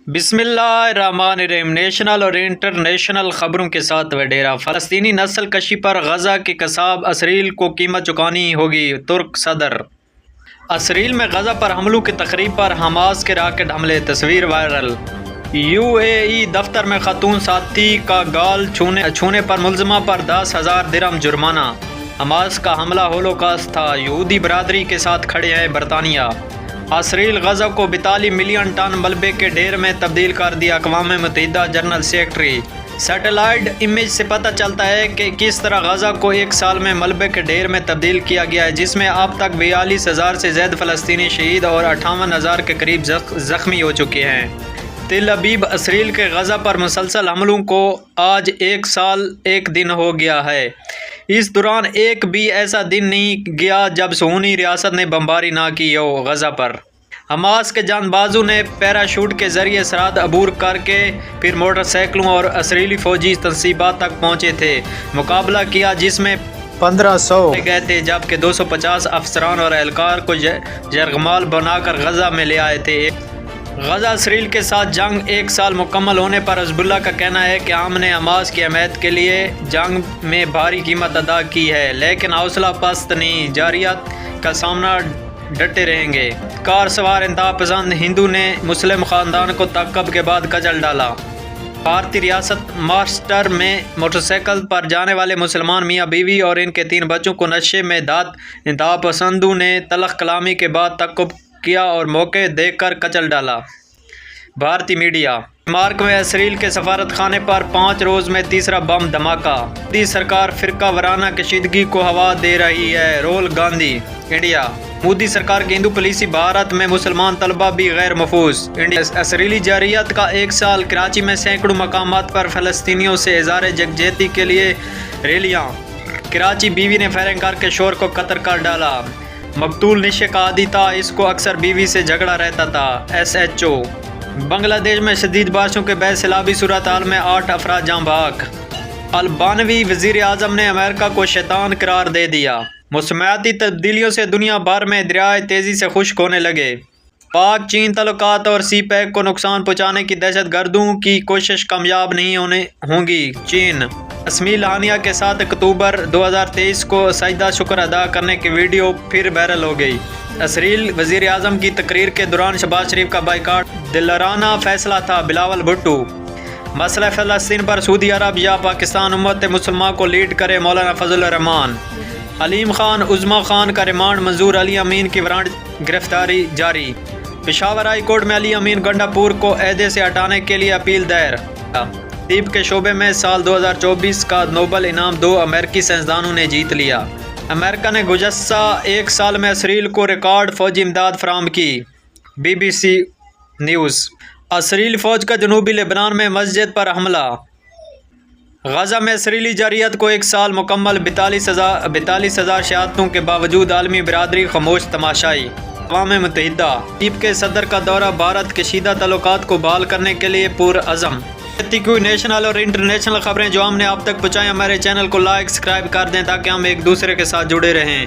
بسم اللہ الرحمن الرحیم۔ نیشنل اور انٹرنیشنل خبروں کے ساتھ وڈیرا۔ فلسطینی نسل کشی پر غزہ کے قصاب اسرائیل کو قیمت چکانی ہوگی، ترک صدر۔ اسرائیل میں غزہ پر حملوں کی تقریب پر حماس کے راکٹ حملے، تصویر وائرل۔ یو اے ای دفتر میں خاتون ساتھی کا گال چھونے پر ملزمہ پر 10,000 درہم جرمانہ۔ حماس کا حملہ ہولوکاسٹ تھا، یہودی برادری کے ساتھ کھڑے ہیں برطانیہ۔ اسرائیل غزہ کو 42 ملین ٹن ملبے کے ڈھیر میں تبدیل کر دیا، اقوام متحدہ جنرل سیکرٹری۔ سیٹلائٹ امیج سے پتہ چلتا ہے کہ کس طرح غزہ کو ایک سال میں ملبے کے ڈھیر میں تبدیل کیا گیا ہے، جس میں اب تک 42,000 سے زائد فلسطینی شہید اور 58,000 کے قریب زخمی ہو چکے ہیں۔ تل ابیب۔ اسرائیل کے غزہ پر مسلسل حملوں کو آج 1 سال 1 دن ہو گیا ہے۔ اس دوران ایک بھی ایسا دن نہیں گیا جب صہیونی ریاست نے بمباری نہ کی ہو غزہ پر۔ حماس کے جان بازوں نے پیراشوٹ کے ذریعے سرحد عبور کر کے پھر موٹر سائیکلوں اور اسرائیلی فوجی تنصیبات تک پہنچے تھے، مقابلہ کیا جس میں 1,500 گئے تھے، جبکہ 250 افسران اور اہلکار کو یرغمال بنا کر غزہ میں لے آئے تھے۔ غزہ اسرائیل کے ساتھ جنگ 1 سال مکمل ہونے پر حزب اللہ کا کہنا ہے کہ ہم نے حماس کی حمایت کے لیے جنگ میں بھاری قیمت ادا کی ہے، لیکن حوصلہ پست نہیں، جارحیت کا سامنا ڈٹے رہیں گے۔ کار سوار انتہا پسند ہندو نے مسلم خاندان کو تعقب کے بعد کچل ڈالا۔ بھارتی ریاست مہاراشٹر میں موٹر سائیکل پر جانے والے مسلمان میاں بیوی اور ان کے 3 بچوں کو نشے میں دھات انتہا پسندوں نے تلخ کلامی کے بعد تعقب کیا اور موقع دیکھ کر کچل ڈالا۔ بھارتی میڈیا۔ ڈنمارک میں اسرائیل کے سفارت خانے پر 5 روز میں تیسرا بم دھماکہ۔ مودی سرکار فرقہ وارانہ کشیدگی کو ہوا دے رہی ہے، راہل گاندھی۔ انڈیا۔ مودی سرکار کی ہندو پالیسی بھارت میں مسلمان طلبہ بھی غیر محفوظ۔ انڈیا۔ اسرائیلی جارحیت کا 1 سال، کراچی میں سینکڑوں مقامات پر فلسطینیوں سے اظہار یکجہتی کے لیے ریلیاں۔ کراچی بیوی نے فائرنگ کر کے شوہر کو قتل کر ڈالا، مقتول نشے کا عادی تھا، اس کو اکثر بیوی سے جھگڑا رہتا تھا، ایس ایچ او۔ بنگلہ دیش میں شدید بارشوں کے باعث سیلابی صورتحال میں 8 افراد جاں بحق۔ البانوی وزیر اعظم نے امریکہ کو شیطان قرار دے دیا۔ موسمیاتی تبدیلیوں سے دنیا بھر میں دریائے تیزی سے خشک ہونے لگے۔ پاک چین تعلقات اور سی پیک کو نقصان پہنچانے کی دہشت گردوں کی کوشش کامیاب نہیں ہوں گی، چین۔ اسمیل ہانیہ کے ساتھ اکتوبر 2023 کو سجدہ شکر ادا کرنے کی ویڈیو پھر وائرل ہو گئی۔ اسرائیل وزیر اعظم کی تقریر کے دوران شہباز شریف کا بائیکاٹ دلارانہ فیصلہ تھا، بلاول بھٹو۔ مسئلہ فلسطین پر سعودی عرب یا پاکستان امت مسلمہ کو لیڈ کرے، مولانا فضل الرحمان۔ علیم خان عظمی خان کا ریمانڈ منظور، علی امین کی وارنٹ گرفتاری جاری۔ پشاور ہائی کورٹ میں علی امین گنڈا پور کو عہدے سے ہٹانے کے لیے اپیل دائر۔ طب کے شعبے میں سال 2024 کا نوبل انعام 2 امریکی سائنسدانوں نے جیت لیا۔ امریکہ نے گزشتہ 1 سال میں اسرائیل کو ریکارڈ فوجی امداد فراہم کی، بی بی سی نیوز۔ اسرائیلی فوج کا جنوبی لبنان میں مسجد پر حملہ۔ غزہ میں اسرائیلی جارحیت کو 1 سال مکمل، 42,000 شہادتوں کے باوجود عالمی برادری خاموش تماشائی۔ اقوام متحدہ۔ طب کے صدر کا دورہ بھارت، کشیدہ تعلقات کو بحال کرنے کے لیے پرعزم۔ کوئی نیشنل اور انٹرنیشنل خبریں جو ہم نے آپ تک پہنچائیں، ہمارے چینل کو لائک سبسکرائب کر دیں تاکہ ہم ایک دوسرے کے ساتھ جڑے رہیں۔